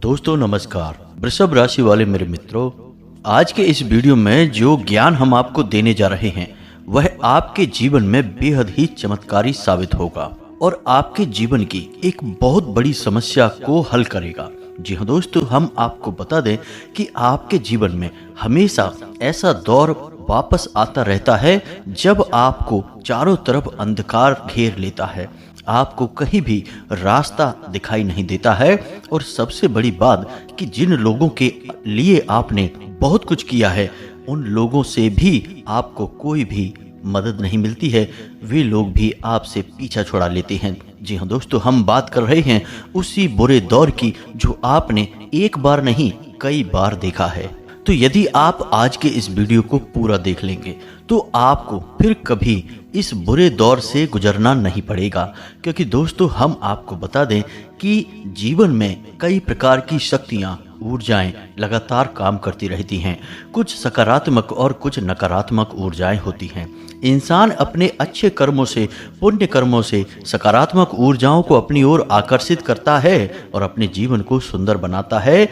दोस्तों नमस्कार। वृषभ राशि वाले मेरे मित्रों, आज के इस वीडियो में जो ज्ञान हम आपको देने जा रहे हैं वह आपके जीवन में बेहद ही चमत्कारी साबित होगा और आपके जीवन की एक बहुत बड़ी समस्या को हल करेगा। जी हाँ दोस्तों, हम आपको बता दें कि आपके जीवन में हमेशा ऐसा दौर वापस आता रहता है जब आपको चारों तरफ अंधकार घेर लेता है, आपको कहीं भी रास्ता दिखाई नहीं देता है और सबसे बड़ी बात कि जिन लोगों के लिए आपने बहुत कुछ किया है उन लोगों से भी आपको कोई भी मदद नहीं मिलती है, वे लोग भी आपसे पीछा छुड़ा लेते हैं। जी हाँ दोस्तों, हम बात कर रहे हैं उसी बुरे दौर की जो आपने एक बार नहीं कई बार देखा है। तो यदि आप आज के इस वीडियो को पूरा देख लेंगे तो आपको फिर कभी इस बुरे दौर से गुजरना नहीं पड़ेगा, क्योंकि दोस्तों हम आपको बता दें कि जीवन में कई प्रकार की शक्तियां, ऊर्जाएं लगातार काम करती रहती हैं। कुछ सकारात्मक और कुछ नकारात्मक ऊर्जाएं होती हैं। इंसान अपने अच्छे कर्मों से, पुण्य कर्मों से सकारात्मक ऊर्जाओं को अपनी ओर आकर्षित करता है और अपने जीवन को सुंदर बनाता है,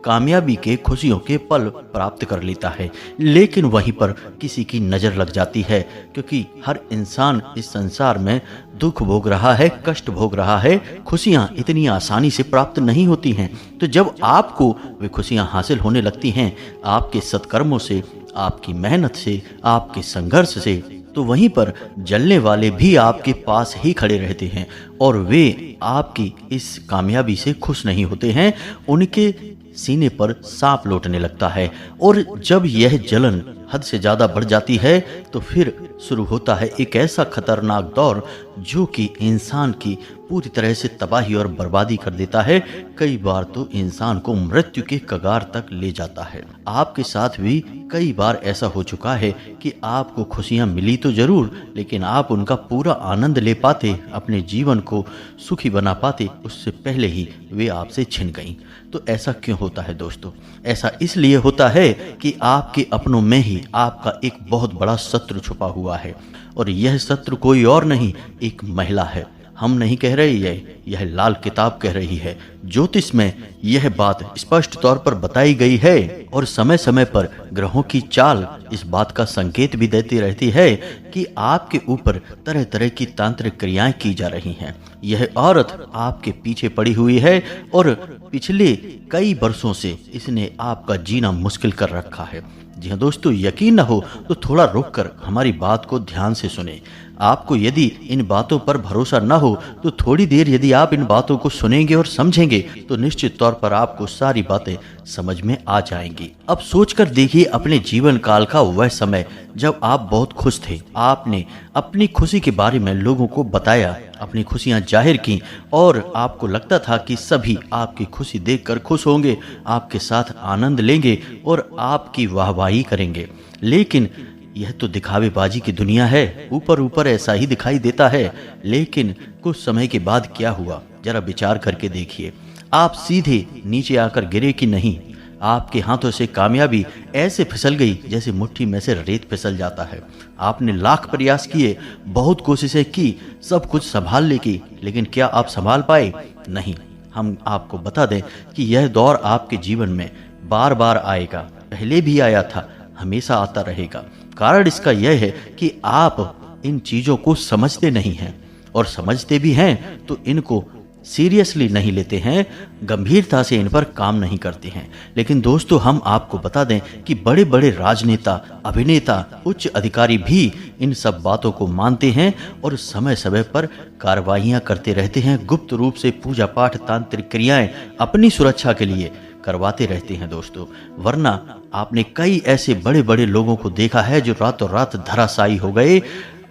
कामयाबी के, खुशियों के पल प्राप्त कर लेता है। लेकिन वहीं पर किसी की नज़र लग जाती है, क्योंकि हर इंसान इस संसार में दुख भोग रहा है, कष्ट भोग रहा है। खुशियाँ इतनी आसानी से प्राप्त नहीं होती हैं। तो जब आपको वे खुशियाँ हासिल होने लगती हैं आपके सत्कर्मों से, आपकी मेहनत से, आपके संघर्ष से, तो वहीं पर जलने वाले भी आपके पास ही खड़े रहते हैं और वे आपकी इस कामयाबी से खुश नहीं होते हैं। उनके सीने पर सांप लौटने लगता है और जब यह जलन हद से ज़्यादा बढ़ जाती है तो फिर शुरू होता है एक ऐसा खतरनाक दौर जो कि इंसान की पूरी तरह से तबाही और बर्बादी कर देता है। कई बार तो इंसान को मृत्यु के कगार तक ले जाता है। आपके साथ भी कई बार ऐसा हो चुका है कि आपको खुशियां मिली तो जरूर, लेकिन आप उनका पूरा आनंद ले पाते, अपने जीवन को सुखी बना पाते, उससे पहले ही वे आपसे छिन गईं। तो ऐसा क्यों होता है दोस्तों? ऐसा इसलिए होता है कि आपके अपनों में ही आपका एक बहुत बड़ा शत्रु छुपा हुआ है और यह शत्रु कोई और नहीं, एक महिला है। हम नहीं कह रहे, यह लाल किताब कह रही है। ज्योतिष में यह बात स्पष्ट तौर पर बताई गई है और समय समय पर ग्रहों की चाल इस बात का संकेत भी देती रहती है कि आपके ऊपर तरह तरह की तांत्रिक क्रियाएं की जा रही हैं। यह औरत आपके पीछे पड़ी हुई है और पिछले कई वर्षों से इसने आपका जीना मुश्किल कर रखा है। जी हाँ दोस्तों, यकीन न हो तो थोड़ा रुक कर हमारी बात को ध्यान से सुने। आपको यदि इन बातों पर भरोसा न हो तो थोड़ी देर यदि आप इन बातों को सुनेंगे और समझेंगे तो निश्चित तौर पर आपको सारी बातें समझ में आ जाएंगी। अब सोचकर देखिए अपने जीवन काल का वह समय जब आप बहुत खुश थे। आपने अपनी खुशी के बारे में लोगों को बताया, अपनी खुशियां जाहिर की और आपको लगता था कि सभी आपकी खुशी देखकर खुश होंगे, आपके साथ आनंद लेंगे और आपकी वाहवाही करेंगे। लेकिन यह तो दिखावेबाजी की दुनिया है, ऊपर ऊपर ऐसा ही दिखाई देता है, लेकिन कुछ समय के बाद क्या हुआ जरा विचार करके देखिए। आप सीधे नीचे आकर गिरे कि नहीं? आपके हाथों से कामयाबी ऐसे फिसल गई जैसे मुट्ठी में से रेत फिसल जाता है। आपने लाख प्रयास किए, बहुत कोशिशें की, सब कुछ संभालने की, लेकिन क्या आप संभाल पाए? नहीं। हम आपको बता दें कि यह दौर आपके जीवन में बार बार आएगा, पहले भी आया था, हमेशा आता रहेगा। कारण इसका यह है कि आप इन चीज़ों को समझते नहीं हैं और समझते भी हैं तो इनको सीरियसली नहीं लेते हैं, गंभीरता से इन पर काम नहीं करते हैं। लेकिन दोस्तों हम आपको बता दें कि बड़े बड़े राजनेता, अभिनेता, उच्च अधिकारी भी इन सब बातों को मानते हैं और समय समय पर कार्रवाइयाँ करते रहते हैं। गुप्त रूप से पूजा पाठ, तांत्रिक क्रियाएं अपनी सुरक्षा के लिए करवाते रहते हैं दोस्तों। वरना आपने कई ऐसे बड़े बड़े लोगों को देखा है जो रातों रात धराशायी हो गए।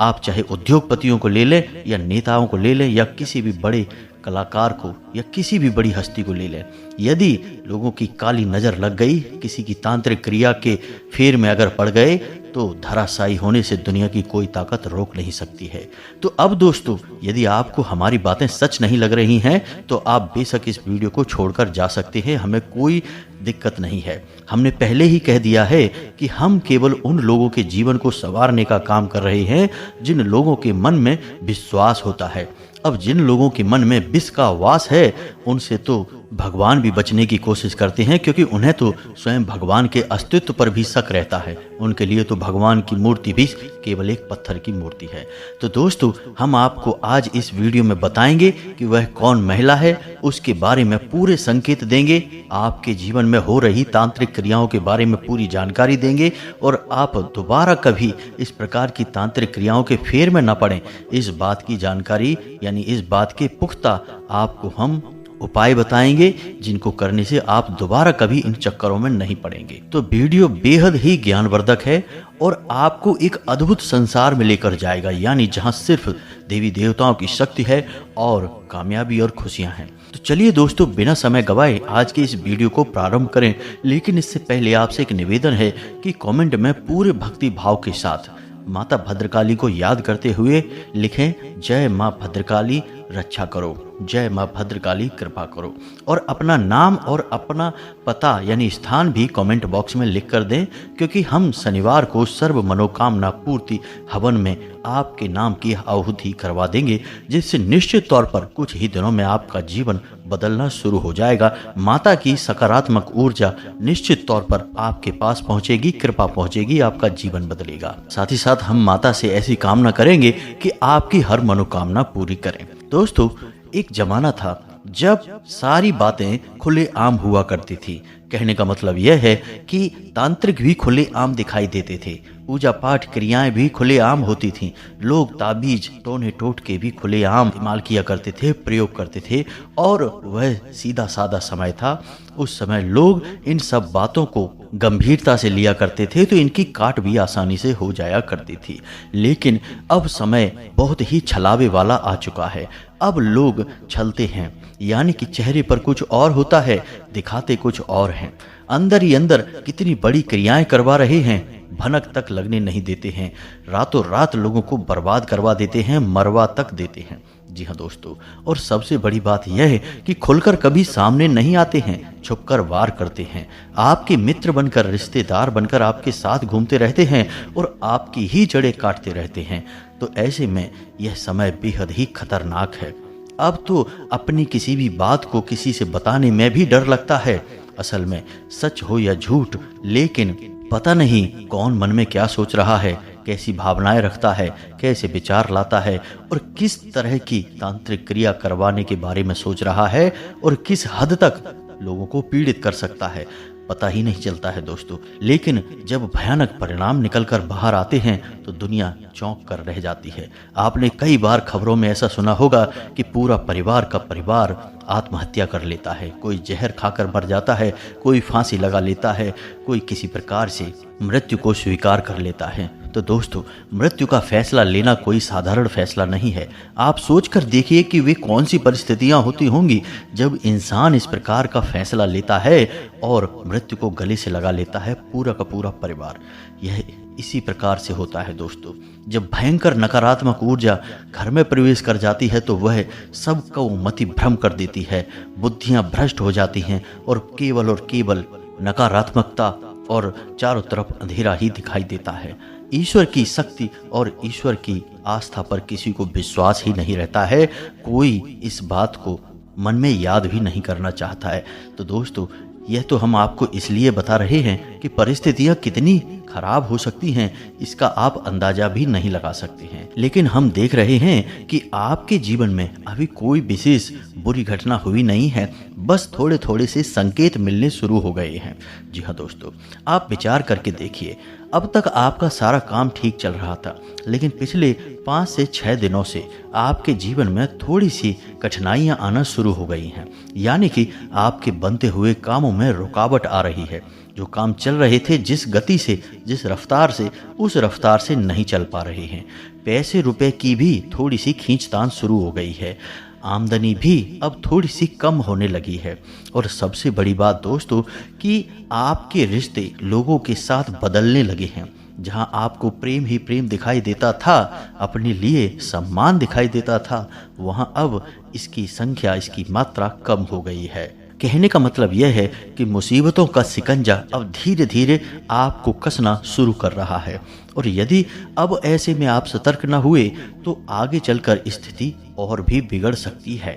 आप चाहे उद्योगपतियों को ले लें या नेताओं को ले लें या किसी भी बड़े कलाकार को या किसी भी बड़ी हस्ती को ले लें, यदि लोगों की काली नज़र लग गई, किसी की तांत्रिक क्रिया के फेर में अगर पड़ गए तो धराशायी होने से दुनिया की कोई ताकत रोक नहीं सकती है। तो अब दोस्तों यदि आपको हमारी बातें सच नहीं लग रही हैं तो आप बेशक इस वीडियो को छोड़कर जा सकते हैं, हमें कोई दिक्कत नहीं है। हमने पहले ही कह दिया है कि हम केवल उन लोगों के जीवन को संवारने का काम कर रहे हैं जिन लोगों के मन में विश्वास होता है। अब जिन लोगों के मन में विष का वास है उनसे तो भगवान भी बचने की कोशिश करते हैं, क्योंकि उन्हें तो स्वयं भगवान के अस्तित्व पर भी शक रहता है। उनके लिए तो भगवान की मूर्ति भी केवल एक पत्थर की मूर्ति है। तो दोस्तों, हम आपको आज इस वीडियो में बताएंगे कि वह कौन महिला है, उसके बारे में पूरे संकेत देंगे, आपके जीवन में हो रही तांत्रिक क्रियाओं के बारे में पूरी जानकारी देंगे और आप दोबारा कभी इस प्रकार की तांत्रिक क्रियाओं के फेर में न पड़ें। इस बात की जानकारी यानी इस बात के पुख्ता आपको हम उपाय बताएंगे, जिनको करने से आप दोबारा कभी इन चक्करों में नहीं पड़ेंगे। तो वीडियो बेहद ही ज्ञानवर्धक है और आपको एक अद्भुत संसार में लेकर जाएगा, यानी जहां सिर्फ देवी देवताओं की शक्ति है और कामयाबी और खुशियां हैं। तो चलिए दोस्तों, बिना समय गवाए आज के इस वीडियो को प्रारंभ करें। लेकिन इससे पहले आपसे एक निवेदन है कि कमेंट में पूरे भक्ति भाव के साथ माता भद्रकाली को याद करते हुए लिखें, जय माँ भद्रकाली रक्षा करो, जय माँ भद्रकाली कृपा करो, और अपना नाम और अपना पता यानी स्थान भी कमेंट बॉक्स में लिख कर दें, क्योंकि हम शनिवार को सर्व मनोकामना पूर्ति हवन में आपके नाम की आहुति करवा देंगे, जिससे निश्चित तौर पर कुछ ही दिनों में आपका जीवन बदलना शुरू हो जाएगा। माता की सकारात्मक ऊर्जा निश्चित तौर पर आपके पास पहुंचेगी, कृपा पहुंचेगी, आपका जीवन बदलेगा। साथ ही साथ हम माता से ऐसी कामना करेंगे कि आपकी हर मनोकामना पूरी करें। दोस्तों, एक जमाना था जब सारी बातें खुले आम हुआ करती थी। कहने का मतलब यह है कि तांत्रिक भी खुले आम दिखाई देते थे, पूजा पाठ क्रियाएं भी खुले आम होती थीं, लोग ताबीज टोने टोटके भी खुले आम इस्तेमाल किया करते थे, प्रयोग करते थे, और वह सीधा साधा समय था। उस समय लोग इन सब बातों को गंभीरता से लिया करते थे, तो इनकी काट भी आसानी से हो जाया करती थी। लेकिन अब समय बहुत ही छलावे वाला आ चुका है। अब लोग छलते हैं, यानी कि चेहरे पर कुछ और होता है, दिखाते कुछ और हैं। अंदर ही अंदर कितनी बड़ी क्रियाएं करवा रहे हैं, भनक तक लगने नहीं देते हैं। रातों रात लोगों को बर्बाद करवा देते हैं, मरवा तक देते हैं। जी हाँ दोस्तों, और सबसे बड़ी बात यह है कि खुलकर कभी सामने नहीं आते हैं, छुपकर वार करते हैं। आपके मित्र बनकर, रिश्तेदार बनकर आपके साथ घूमते रहते हैं और आपकी ही जड़ें काटते रहते हैं। तो ऐसे में यह समय बेहद ही खतरनाक है। अब तो अपनी किसी भी बात को किसी से बताने में भी डर लगता है। असल में सच हो या झूठ, लेकिन पता नहीं कौन मन में क्या सोच रहा है, कैसी भावनाएं रखता है, कैसे विचार लाता है और किस तरह की तांत्रिक क्रिया करवाने के बारे में सोच रहा है और किस हद तक लोगों को पीड़ित कर सकता है, पता ही नहीं चलता है दोस्तों। लेकिन जब भयानक परिणाम निकलकर बाहर आते हैं तो दुनिया चौंक कर रह जाती है। आपने कई बार खबरों में ऐसा सुना होगा कि पूरा परिवार का परिवार आत्महत्या कर लेता है, कोई जहर खाकर मर जाता है, कोई फांसी लगा लेता है, कोई किसी प्रकार से मृत्यु को स्वीकार कर लेता है। तो दोस्तों, मृत्यु का फैसला लेना कोई साधारण फैसला नहीं है। आप सोचकर देखिए कि वे कौन सी परिस्थितियां होती होंगी जब इंसान इस प्रकार का फैसला लेता है और मृत्यु को गले से लगा लेता है पूरा का पूरा परिवार। यह इसी प्रकार से होता है दोस्तों। जब भयंकर नकारात्मक ऊर्जा घर में प्रवेश कर जाती है तो वह सबको मति भ्रम कर देती है, बुद्धियां भ्रष्ट हो जाती हैं और केवल नकारात्मकता और चारों तरफ अंधेरा ही दिखाई देता है। ईश्वर की शक्ति और ईश्वर की आस्था पर किसी को विश्वास ही नहीं रहता है, कोई इस बात को मन में याद भी नहीं करना चाहता है। तो दोस्तों, यह तो हम आपको इसलिए बता रहे हैं कि परिस्थितियां कितनी खराब हो सकती हैं, इसका आप अंदाजा भी नहीं लगा सकते हैं। लेकिन हम देख रहे हैं कि आपके जीवन में अभी कोई विशेष बुरी घटना हुई नहीं है, बस थोड़े थोड़े से संकेत मिलने शुरू हो गए हैं। जी हाँ दोस्तों, आप विचार करके देखिए, अब तक आपका सारा काम ठीक चल रहा था, लेकिन पिछले 5 से 6 दिनों से आपके जीवन में थोड़ी सी कठिनाइयां आना शुरू हो गई हैं। यानी कि आपके बनते हुए कामों में रुकावट आ रही है। जो काम चल रहे थे जिस गति से, जिस रफ्तार से, उस रफ्तार से नहीं चल पा रहे हैं। पैसे रुपए की भी थोड़ी सी खींचतान शुरू हो गई है। आमदनी भी अब थोड़ी सी कम होने लगी है। और सबसे बड़ी बात दोस्तों कि आपके रिश्ते लोगों के साथ बदलने लगे हैं। जहां आपको प्रेम ही प्रेम दिखाई देता था, अपने लिए सम्मान दिखाई देता था, वहां अब इसकी संख्या, इसकी मात्रा कम हो गई है। कहने का मतलब यह है कि मुसीबतों का शिकंजा अब धीरे धीरे आपको कसना शुरू कर रहा है। और यदि अब ऐसे में आप सतर्क न हुए तो आगे चलकर स्थिति और भी बिगड़ सकती है।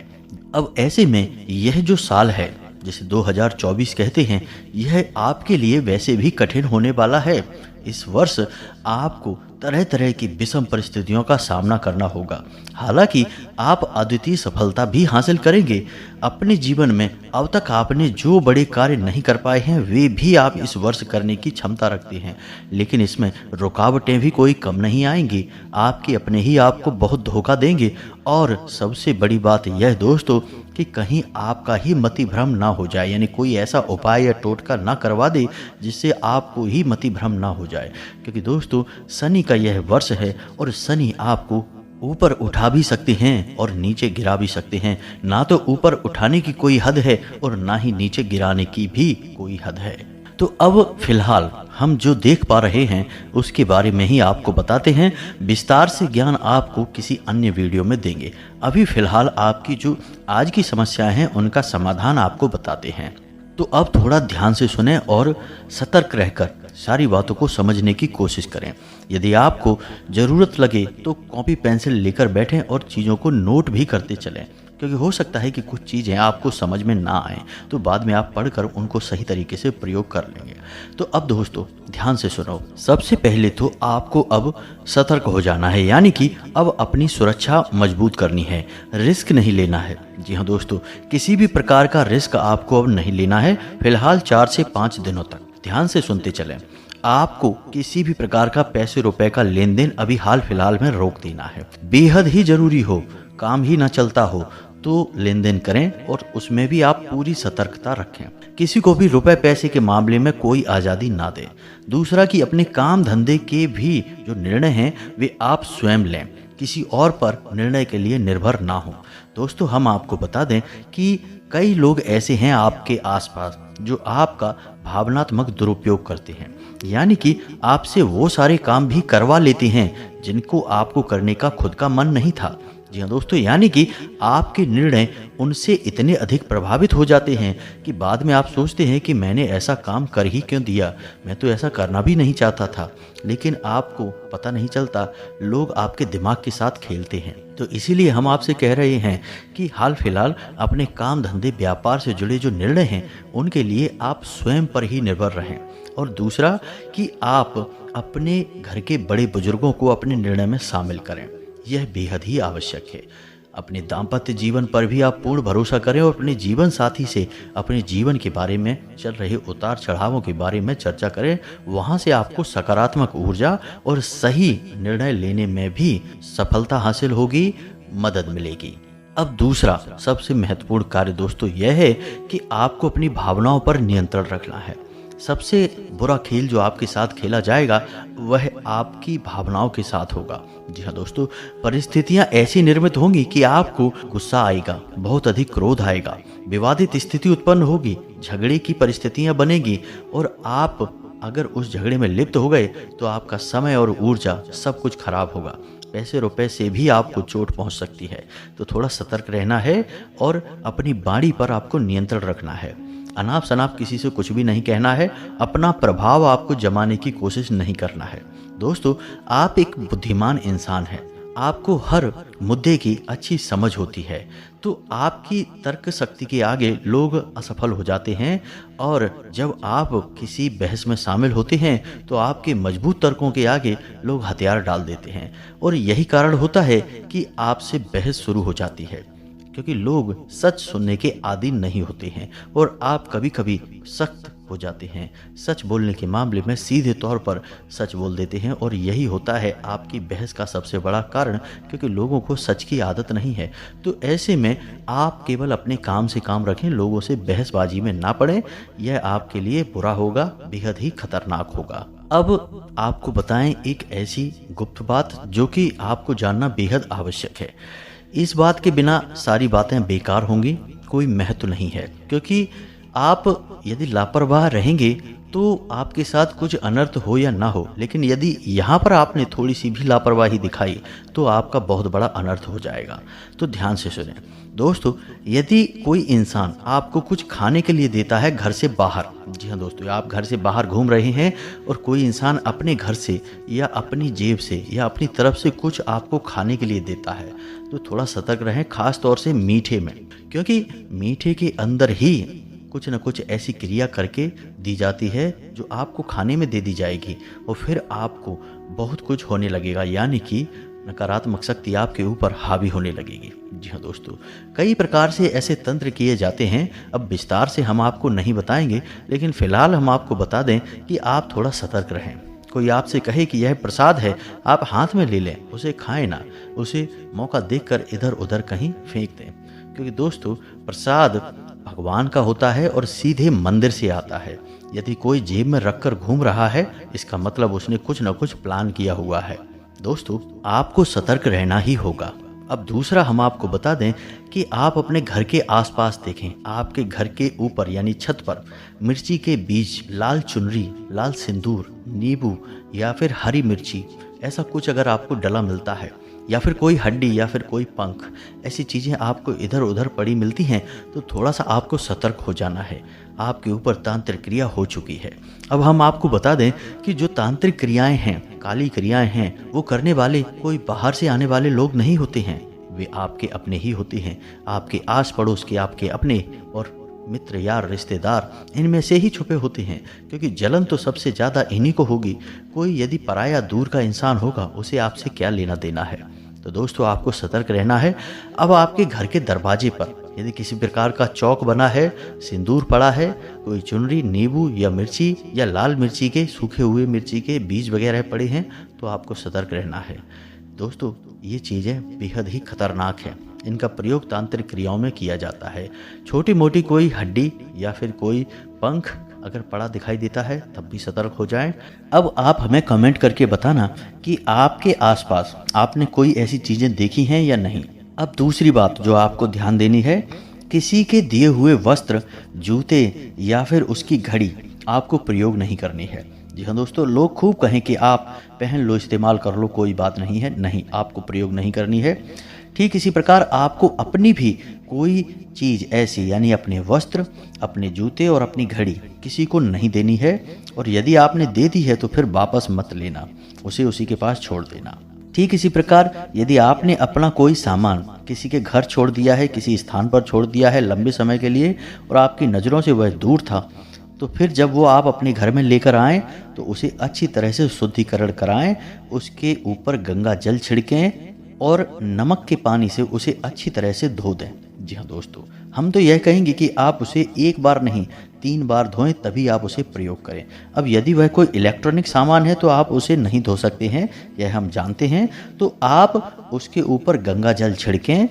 अब ऐसे में यह जो साल है, जिसे 2024 कहते हैं, यह आपके लिए वैसे भी कठिन होने वाला है। इस वर्ष आपको तरह तरह की विषम परिस्थितियों का सामना करना होगा। हालांकि आप अद्वितीय सफलता भी हासिल करेंगे। अपने जीवन में अब तक आपने जो बड़े कार्य नहीं कर पाए हैं, वे भी आप इस वर्ष करने की क्षमता रखते हैं। लेकिन इसमें रुकावटें भी कोई कम नहीं आएंगी। आपके अपने ही आपको बहुत धोखा देंगे। और सबसे बड़ी बात यह दोस्तों कि कहीं आपका ही मति भ्रम ना हो जाए, यानी कोई ऐसा उपाय या टोटका ना करवा दे जिससे आपको ही मति भ्रम ना हो जाए। क्योंकि दोस्तों शनि का यह वर्ष है और शनि आपको ऊपर उठा भी सकते हैं और नीचे गिरा भी सकते हैं। ना तो ऊपर उठाने की कोई हद है और ना ही नीचे गिराने की भी कोई हद है। तो अब फिलहाल हम जो देख पा रहे हैं उसके बारे में ही आपको बताते हैं। विस्तार से ज्ञान आपको किसी अन्य वीडियो में देंगे। अभी फिलहाल आपकी जो आज की समस्याएं हैं उनका समाधान आपको बताते हैं। तो अब थोड़ा ध्यान से सुने और सतर्क रहकर सारी बातों को समझने की कोशिश करें। यदि आपको ज़रूरत लगे तो कॉपी पेंसिल लेकर बैठें और चीज़ों को नोट भी करते चलें, क्योंकि हो सकता है कि कुछ चीज़ें आपको समझ में ना आए तो बाद में आप पढ़कर उनको सही तरीके से प्रयोग कर लेंगे। तो अब दोस्तों ध्यान से सुनो। सबसे पहले तो आपको अब सतर्क हो जाना है, यानी कि अब अपनी सुरक्षा मजबूत करनी है। रिस्क नहीं लेना है। जी हाँ दोस्तों, किसी भी प्रकार का रिस्क आपको अब नहीं लेना है फिलहाल 4 से 5 दिनों तक। ध्यान से सुनते चलें। आपको किसी भी प्रकार का पैसे रुपए का लेन देन अभी हाल फिलहाल में रोक देना है। बेहद ही जरूरी हो, काम ही ना चलता हो तो लेन देन करें और उसमें भी आप पूरी सतर्कता रखें। किसी को भी रुपए पैसे के मामले में कोई आज़ादी ना दें। दूसरा कि अपने काम धंधे के भी जो निर्णय हैं वे आप स्वयं लें, किसी और पर निर्णय के लिए निर्भर ना हो। दोस्तों हम आपको बता दें कि कई लोग ऐसे हैं आपके आसपास जो आपका भावनात्मक दुरुपयोग करते हैं, यानी कि आपसे वो सारे काम भी करवा लेते हैं जिनको आपको करने का खुद का मन नहीं था। जी हाँ दोस्तों, यानी कि आपके निर्णय उनसे इतने अधिक प्रभावित हो जाते हैं कि बाद में आप सोचते हैं कि मैंने ऐसा काम कर ही क्यों दिया, मैं तो ऐसा करना भी नहीं चाहता था। लेकिन आपको पता नहीं चलता, लोग आपके दिमाग के साथ खेलते हैं। तो इसीलिए हम आपसे कह रहे हैं कि हाल फिलहाल अपने काम धंधे व्यापार से जुड़े जो निर्णय हैं उनके लिए आप स्वयं पर ही निर्भर रहें। और दूसरा कि आप अपने घर के बड़े बुजुर्गों को अपने निर्णय में शामिल करें, यह बेहद ही आवश्यक है। अपने दाम्पत्य जीवन पर भी आप पूर्ण भरोसा करें और अपने जीवन साथी से अपने जीवन के बारे में चल रहे उतार चढ़ावों के बारे में चर्चा करें। वहां से आपको सकारात्मक ऊर्जा और सही निर्णय लेने में भी सफलता हासिल होगी, मदद मिलेगी। अब दूसरा सबसे महत्वपूर्ण कार्य दोस्तों यह है कि आपको अपनी भावनाओं पर नियंत्रण रखना है। सबसे बुरा खेल जो आपके साथ खेला जाएगा वह आपकी भावनाओं के साथ होगा। जी हाँ दोस्तों, परिस्थितियां ऐसी निर्मित होंगी कि आपको गुस्सा आएगा, बहुत अधिक क्रोध आएगा, विवादित स्थिति उत्पन्न होगी, झगड़े की परिस्थितियां बनेगी और आप अगर उस झगड़े में लिप्त हो गए तो आपका समय और ऊर्जा सब कुछ खराब होगा। पैसे रुपए से भी आपको चोट पहुंच सकती है। तो थोड़ा सतर्क रहना है और अपनी वाणी पर आपको नियंत्रण रखना है। अनाप शनाप किसी से कुछ भी नहीं कहना है। अपना प्रभाव आपको जमाने की कोशिश नहीं करना है। दोस्तों आप एक बुद्धिमान इंसान हैं, आपको हर मुद्दे की अच्छी समझ होती है। तो आपकी तर्क शक्ति के आगे लोग असफल हो जाते हैं और जब आप किसी बहस में शामिल होते हैं तो आपके मजबूत तर्कों के आगे लोग हथियार डाल देते हैं और यही कारण होता है कि आपसे बहस शुरू हो जाती है, क्योंकि लोग सच सुनने के आदी नहीं होते हैं और आप कभी कभी सख्त हो जाते हैं। सच बोलने के मामले में सीधे तौर पर सच बोल देते हैं और यही होता है आपकी बहस का सबसे बड़ा कारण, क्योंकि लोगों को सच की आदत नहीं है। तो ऐसे में आप केवल अपने काम से काम रखें, लोगों से बहसबाजी में ना पड़ें। यह आपके लिए बुरा होगा, बेहद ही खतरनाक होगा। अब आपको बताएं एक ऐसी गुप्त बात जो कि आपको जानना बेहद आवश्यक है। इस बात के बिना सारी बातें बेकार होंगी, कोई महत्व नहीं है, क्योंकि आप यदि लापरवाह रहेंगे तो आपके साथ कुछ अनर्थ हो या ना हो, लेकिन यदि यहाँ पर आपने थोड़ी सी भी लापरवाही दिखाई तो आपका बहुत बड़ा अनर्थ हो जाएगा। तो ध्यान से सुनें दोस्तों, यदि कोई इंसान आपको कुछ खाने के लिए देता है घर से बाहर, जी हाँ दोस्तों, आप घर से बाहर घूम रहे हैं और कोई इंसान अपने घर से या अपनी जेब से या अपनी तरफ से कुछ आपको खाने के लिए देता है, तो थोड़ा सतर्क रहें, खास तौर से मीठे में, क्योंकि मीठे के अंदर ही कुछ न कुछ ऐसी क्रिया करके दी जाती है जो आपको खाने में दे दी जाएगी और फिर आपको बहुत कुछ होने लगेगा, यानी कि नकारात्मक शक्ति आपके ऊपर हावी होने लगेगी। जी हाँ दोस्तों, कई प्रकार से ऐसे तंत्र किए जाते हैं। अब विस्तार से हम आपको नहीं बताएंगे, लेकिन फिलहाल हम आपको बता दें कि आप थोड़ा सतर्क रहें। कोई आपसे कहे कि यह प्रसाद है, आप हाथ में ले लें, उसे खाएं ना, उसे मौका देखकर इधर उधर कहीं फेंक दें, क्योंकि दोस्तों प्रसाद भगवान का होता है और सीधे मंदिर से आता है। यदि कोई जेब में रखकर घूम रहा है, इसका मतलब उसने कुछ न कुछ प्लान किया हुआ है। दोस्तों, आपको सतर्क रहना ही होगा। अब दूसरा हम आपको बता दें कि आप अपने घर के आसपास देखें, आपके घर के ऊपर यानी छत पर मिर्ची के बीज, लाल चुनरी, लाल सिंदूर, नींबू या फिर हरी मिर्ची, ऐसा कुछ अगर आपको डला मिलता है, या फिर कोई हड्डी या फिर कोई पंख, ऐसी चीज़ें आपको इधर उधर पड़ी मिलती हैं, तो थोड़ा सा आपको सतर्क हो जाना है। आपके ऊपर तांत्रिक क्रिया हो चुकी है। अब हम आपको बता दें कि जो तांत्रिक क्रियाएं हैं, काली क्रियाएं हैं, वो करने वाले कोई बाहर से आने वाले लोग नहीं होते हैं, वे आपके अपने ही होते हैं, आपके आस पड़ोस के आपके अपने और मित्र यार रिश्तेदार, इनमें से ही छुपे होते हैं, क्योंकि जलन तो सबसे ज़्यादा इन्हीं को होगी। कोई यदि पराया दूर का इंसान होगा, उसे आपसे क्या लेना देना है। तो दोस्तों, आपको सतर्क रहना है। अब आपके घर के दरवाजे पर यदि किसी प्रकार का चौक बना है, सिंदूर पड़ा है, कोई चुनरी, नींबू या मिर्ची या लाल मिर्ची के सूखे हुए मिर्ची के बीज वगैरह पड़े हैं, तो आपको सतर्क रहना है। दोस्तों, ये चीज़ें बेहद ही खतरनाक हैं। इनका प्रयोग तांत्रिक क्रियाओं में किया जाता है। छोटी मोटी कोई हड्डी या फिर कोई पंख अगर पड़ा दिखाई देता है, तब भी सतर्क हो जाएं। अब आप हमें कमेंट करके बताना कि आपके आसपास आपने कोई ऐसी चीज़ें देखी हैं या नहीं। अब दूसरी बात जो आपको ध्यान देनी है, किसी के दिए हुए वस्त्र, जूते या फिर उसकी घड़ी आपको प्रयोग नहीं करनी है। जी हाँ दोस्तों, लोग खूब कहें कि आप पहन लो, इस्तेमाल कर लो, कोई बात नहीं है, नहीं, आपको प्रयोग नहीं करनी है। ठीक इसी प्रकार आपको अपनी भी कोई चीज़ ऐसी, यानी अपने वस्त्र, अपने जूते और अपनी घड़ी किसी को नहीं देनी है, और यदि आपने दे दी है तो फिर वापस मत लेना, उसे उसी के पास छोड़ देना। ठीक इसी प्रकार यदि आपने अपना कोई सामान किसी के घर छोड़ दिया है, किसी स्थान पर छोड़ दिया है लंबे समय के लिए, और आपकी नज़रों से वह दूर था, तो फिर जब वो आप अपने घर में लेकर आएँ तो उसे अच्छी तरह से शुद्धिकरण कराएं, उसके ऊपर गंगा जल छिड़कें और नमक के पानी से उसे अच्छी तरह से धो दें। जी हाँ दोस्तों, हम तो यह कहेंगे कि आप उसे एक बार नहीं 3 बार धोएं, तभी आप उसे प्रयोग करें। अब यदि वह कोई इलेक्ट्रॉनिक सामान है तो आप उसे नहीं धो सकते हैं, यह हम जानते हैं, तो आप उसके ऊपर गंगा जल छिड़कें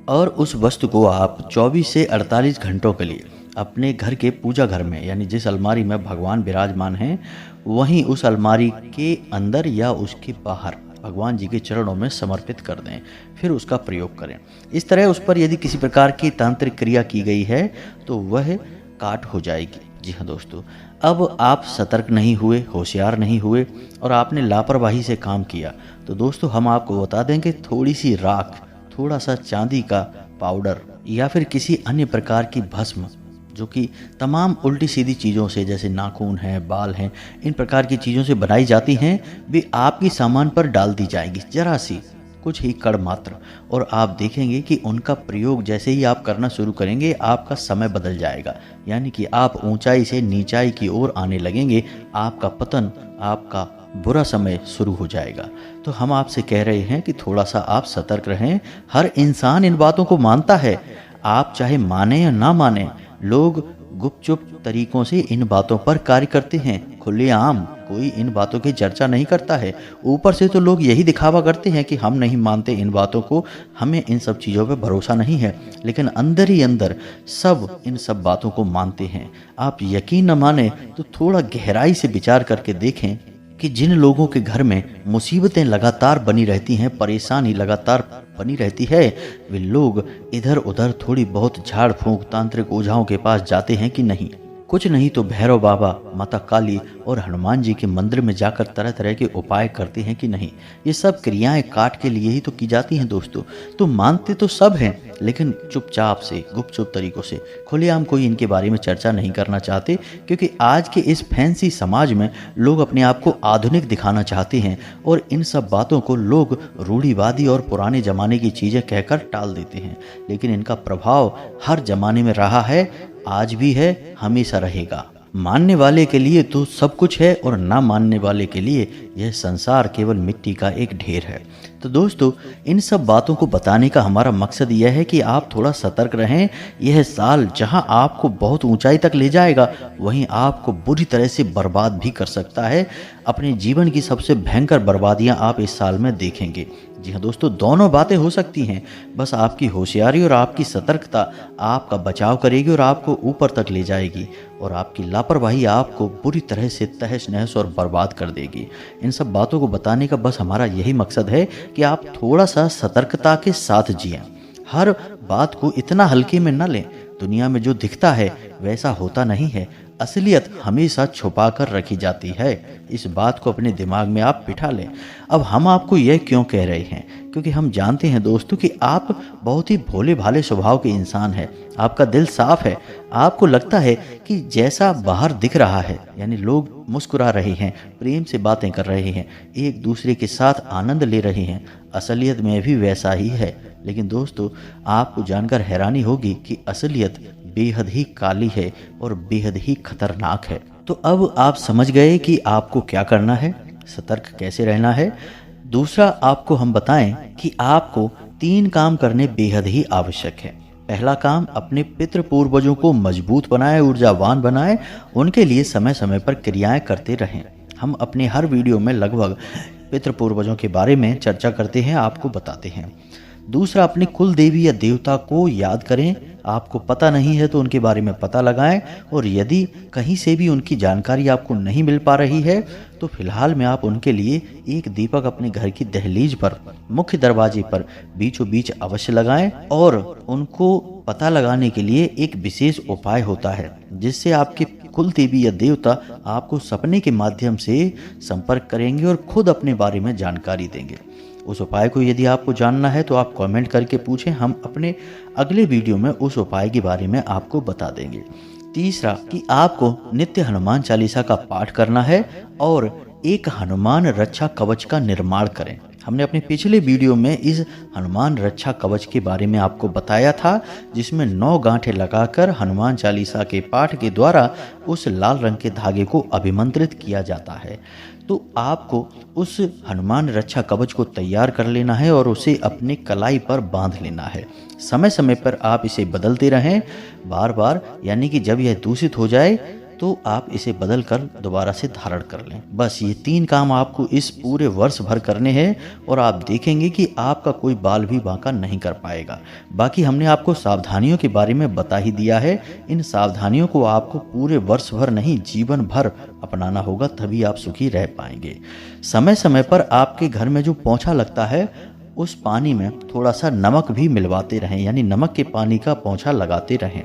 और उस वस्तु को आप 24 से 48 घंटों के लिए अपने घर के पूजा घर में, यानी जिस अलमारी में भगवान विराजमान हैं, वहीं उस अलमारी के अंदर या उसके बाहर भगवान जी के चरणों में समर्पित कर दें, फिर उसका प्रयोग करें। इस तरह उस पर यदि किसी प्रकार की तांत्रिक क्रिया की गई है तो वह काट हो जाएगी। जी हाँ दोस्तों, अब आप सतर्क नहीं हुए, होशियार नहीं हुए और आपने लापरवाही से काम किया, तो दोस्तों हम आपको बता दें कि थोड़ी सी राख, थोड़ा सा चांदी का पाउडर या फिर किसी अन्य प्रकार की भस्म, जो कि तमाम उल्टी सीधी चीज़ों से, जैसे नाखून हैं, बाल हैं, इन प्रकार की चीज़ों से बनाई जाती हैं, वे आपकी सामान पर डाल दी जाएगी, जरा सी, कुछ ही कण मात्र, और आप देखेंगे कि उनका प्रयोग जैसे ही आप करना शुरू करेंगे, आपका समय बदल जाएगा, यानी कि आप ऊंचाई से नीचाई की ओर आने लगेंगे, आपका पतन, आपका बुरा समय शुरू हो जाएगा। तो हम आपसे कह रहे हैं कि थोड़ा सा आप सतर्क रहें। हर इंसान इन बातों को मानता है, आप चाहे माने या ना माने, लोग गुपचुप तरीकों से इन बातों पर कार्य करते हैं, खुलेआम कोई इन बातों की चर्चा नहीं करता है। ऊपर से तो लोग यही दिखावा करते हैं कि हम नहीं मानते इन बातों को, हमें इन सब चीज़ों पर भरोसा नहीं है, लेकिन अंदर ही अंदर सब इन सब बातों को मानते हैं। आप यकीन न माने तो थोड़ा गहराई से विचार करके देखें कि जिन लोगों के घर में मुसीबतें लगातार बनी रहती हैं, परेशानी लगातार बनी रहती है, वे लोग इधर उधर थोड़ी बहुत झाड़ फूंक तांत्रिक ओझाओं के पास जाते हैं कि नहीं। कुछ नहीं तो भैरव बाबा, माता काली और हनुमान जी के मंदिर में जाकर तरह तरह के उपाय करते हैं कि नहीं? ये सब क्रियाएं काट के लिए ही तो की जाती हैं दोस्तों। तो मानते तो सब हैं, लेकिन चुपचाप से, गुपचुप तरीकों से, खुलेआम कोई इनके बारे में चर्चा नहीं करना चाहते, क्योंकि आज के इस फैंसी समाज में लोग अपने आप को आधुनिक दिखाना चाहते हैं और इन सब बातों को लोग रूढ़िवादी और पुराने ज़माने की चीज़ें कहकर टाल देते हैं। लेकिन इनका प्रभाव हर ज़माने में रहा है, आज भी है, हमेशा रहेगा। मानने वाले के लिए तो सब कुछ है और ना मानने वाले के लिए यह संसार केवल मिट्टी का एक ढेर है। तो दोस्तों, इन सब बातों को बताने का हमारा मकसद यह है कि आप थोड़ा सतर्क रहें। यह साल जहां आपको बहुत ऊंचाई तक ले जाएगा, वहीं आपको बुरी तरह से बर्बाद भी कर सकता है। अपने जीवन की सबसे भयंकर बर्बादियां आप इस साल में देखेंगे। जी हाँ दोस्तों, दोनों बातें हो सकती हैं। बस आपकी होशियारी और आपकी सतर्कता आपका बचाव करेगी और आपको ऊपर तक ले जाएगी, और आपकी लापरवाही आपको बुरी तरह से तहस नहस और बर्बाद कर देगी। इन सब बातों को बताने का बस हमारा यही मकसद है कि आप थोड़ा सा सतर्कता के साथ जिएं। हर बात को इतना हल्के में न लें। दुनिया में जो दिखता है वैसा होता नहीं है। असलियत हमेशा छुपा कर रखी जाती है। इस बात को अपने दिमाग में आप बिठा लें। अब हम आपको यह क्यों कह रहे हैं? क्योंकि हम जानते हैं दोस्तों कि आप बहुत ही भोले भाले स्वभाव के इंसान हैं। आपका दिल साफ है। आपको लगता है कि जैसा बाहर दिख रहा है, यानी लोग मुस्कुरा रहे हैं, प्रेम से बातें कर रहे हैं, एक दूसरे के साथ आनंद ले रहे हैं, असलियत में भी वैसा ही है। लेकिन दोस्तों, आपको जानकर हैरानी होगी कि असलियत बेहद ही काली है और बेहद ही खतरनाक है। तो अब आप समझ गए कि आपको क्या करना है, सतर्क कैसे रहना है। दूसरा, आपको हम बताएं कि आपको 3 काम करने बेहद ही आवश्यक है। पहला काम, अपने पितृ पूर्वजों को मजबूत बनाएं, ऊर्जावान बनाएं, उनके लिए समय समय पर क्रियाएं करते रहें। हम अपने हर वीडियो में लगभग पितृ पूर्वजों के बारे में चर्चा करते हैं, आपको बताते हैं। दूसरा, अपनी कुल देवी या देवता को याद करें। आपको पता नहीं है तो उनके बारे में पता लगाएं, और यदि कहीं से भी उनकी जानकारी आपको नहीं मिल पा रही है तो फिलहाल में आप उनके लिए एक दीपक अपने घर की दहलीज पर, मुख्य दरवाजे पर बीचों बीच अवश्य लगाएं। और उनको पता लगाने के लिए एक विशेष उपाय होता है, जिससे आपके कुल देवी या देवता आपको सपने के माध्यम से संपर्क करेंगे और खुद अपने बारे में जानकारी देंगे। उस उपाय को यदि आपको जानना है तो आप कमेंट करके पूछें, हम अपने अगले वीडियो में उस उपाय के बारे में आपको बता देंगे। तीसरा, कि आपको नित्य हनुमान चालीसा का पाठ करना है और एक हनुमान रक्षा कवच का निर्माण करें। हमने अपने पिछले वीडियो में इस हनुमान रक्षा कवच के बारे में आपको बताया था, जिसमें 9 गांठें लगाकर हनुमान चालीसा के पाठ के द्वारा उस लाल रंग के धागे को अभिमंत्रित किया जाता है। तो आपको उस हनुमान रक्षा कवच को तैयार कर लेना है और उसे अपने कलाई पर बांध लेना है। समय समय पर आप इसे बदलते रहें, बार बार, यानी कि जब यह दूषित हो जाए तो आप इसे बदल कर दोबारा से धारण कर लें। बस ये 3 काम आपको इस पूरे वर्ष भर करने हैं और आप देखेंगे कि आपका कोई बाल भी बांका नहीं कर पाएगा। बाकी हमने आपको सावधानियों के बारे में बता ही दिया है। इन सावधानियों को आपको पूरे वर्ष भर नहीं, जीवन भर अपनाना होगा, तभी आप सुखी रह पाएंगे। समय समय पर आपके घर में जो पोंछा लगता है, उस पानी में थोड़ा सा नमक भी मिलवाते रहें, यानी नमक के पानी का पोंछा लगाते रहें।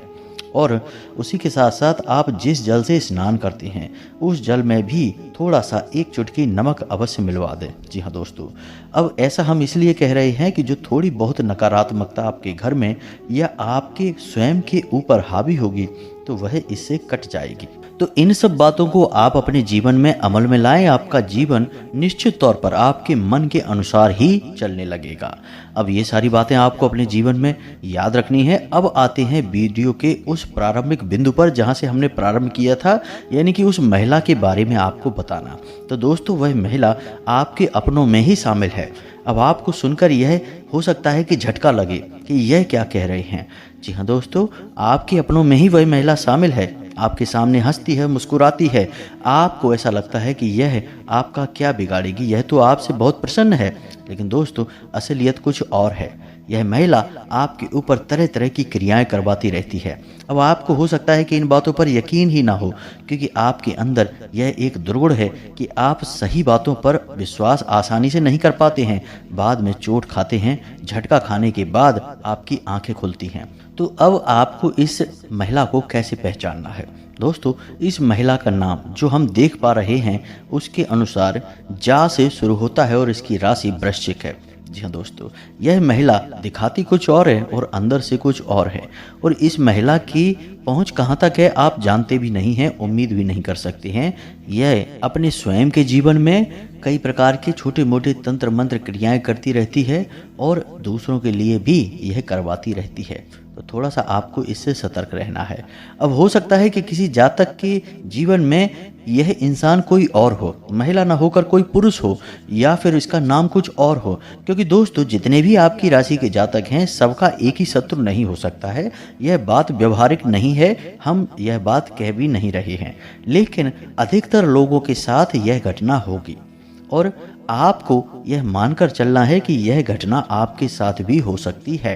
और उसी के साथ साथ आप जिस जल से स्नान करते हैं, उस जल में भी थोड़ा सा 1 चुटकी नमक अवश्य मिलवा दें। जी हाँ दोस्तों, अब ऐसा हम इसलिए कह रहे हैं कि जो थोड़ी बहुत नकारात्मकता आपके घर में या आपके स्वयं के ऊपर हावी होगी, तो वह इससे कट जाएगी। तो इन सब बातों को आप अपने जीवन में अमल में लाएं। आपका जीवन निश्चित तौर पर आपके मन के अनुसार ही चलने लगेगा। अब ये सारी बातें आपको अपने जीवन में याद रखनी है। अब आते हैं वीडियो के उस प्रारंभिक बिंदु पर जहां से हमने प्रारंभ किया था, यानी कि उस महिला के बारे में आपको बताना। तो दोस्तों, वह महिला आपके अपनों में ही शामिल है। अब आपको सुनकर यह हो सकता है कि झटका लगे कि यह क्या कह रहे हैं। जी हाँ दोस्तों, आपके अपनों में ही वह महिला शामिल है। आपके सामने हंसती है, मुस्कुराती है। आपको ऐसा लगता है कि यह आपका क्या बिगाड़ेगी, यह तो आपसे बहुत प्रसन्न है। लेकिन दोस्तों, असलियत कुछ और है। यह महिला आपके ऊपर तरह तरह की क्रियाएं करवाती रहती है। अब आपको हो सकता है कि इन बातों पर यकीन ही ना हो, क्योंकि आपके अंदर यह एक दुर्गुण है कि आप सही बातों पर विश्वास आसानी से नहीं कर पाते हैं। बाद में चोट खाते हैं, झटका खाने के बाद आपकी आंखें खुलती हैं। तो अब आपको इस महिला को कैसे पहचानना है? दोस्तों, इस महिला का नाम जो हम देख पा रहे हैं उसके अनुसार जा से शुरू होता है और इसकी राशि वृश्चिक है। जी हाँ दोस्तों, यह महिला दिखाती कुछ और है और अंदर से कुछ और है। और इस महिला की पहुंच कहाँ तक है आप जानते भी नहीं हैं, उम्मीद भी नहीं कर सकते हैं। यह अपने स्वयं के जीवन में कई प्रकार के छोटे मोटे तंत्र मंत्र क्रियाएं करती रहती है और दूसरों के लिए भी यह करवाती रहती है। तो थोड़ा सा आपको इससे सतर्क रहना है। अब हो सकता है कि किसी जातक के जीवन में यह इंसान कोई और हो, महिला ना होकर कोई पुरुष हो, या फिर इसका नाम कुछ और हो। क्योंकि दोस्तों, जितने भी आपकी राशि के जातक हैं सबका एक ही शत्रु नहीं हो सकता है। यह बात व्यवहारिक नहीं है, हम यह बात कह भी नहीं रहे हैं, लेकिन अधिकतर लोगों के साथ यह घटना होगी और आपको यह मानकर चलना है कि यह घटना आपके साथ भी हो सकती है।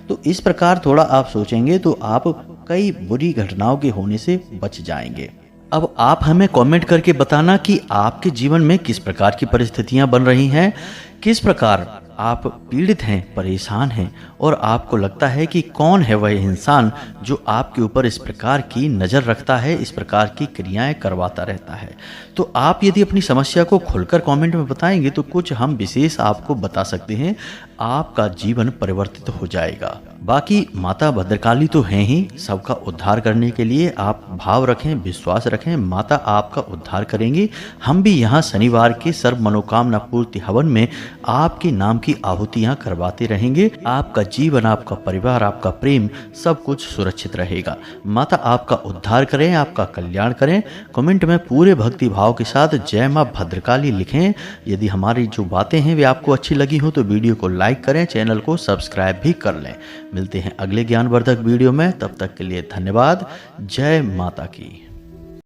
तो इस प्रकार थोड़ा आप सोचेंगे तो आप कई बुरी घटनाओं के होने से बच जाएंगे। अब आप हमें कमेंट करके बताना कि आपके जीवन में किस प्रकार की परिस्थितियां बन रही हैं, किस प्रकार आप पीड़ित हैं, परेशान हैं, और आपको लगता है कि कौन है वह इंसान जो आपके ऊपर इस प्रकार की नज़र रखता है, इस प्रकार की क्रियाएं करवाता रहता है। तो आप यदि अपनी समस्या को खुलकर कमेंट में बताएंगे तो कुछ हम विशेष आपको बता सकते हैं, आपका जीवन परिवर्तित हो जाएगा। बाकी माता भद्रकाली तो हैं ही, सबका उद्धार करने के लिए आप भाव रखें, विश्वास रखें, माता आपका उद्धार करेंगी। हम भी यहाँ शनिवार के सर्व मनोकामना पूर्ति हवन में आपके नाम की आहुतियाँ करवाते रहेंगे। आपका जीवन, आपका परिवार, आपका प्रेम सब कुछ सुरक्षित रहेगा। माता आपका उद्धार करें, आपका कल्याण करें। कमेंट में पूरे भक्ति भाव के साथ जय माँ भद्रकाली लिखें। यदि हमारी जो बातें हैं वे आपको अच्छी लगी हो तो वीडियो को लाइक करें, चैनल को सब्सक्राइब भी कर लें। मिलते हैं अगले ज्ञानवर्धक वीडियो में, तब तक के लिए धन्यवाद। जय माता की।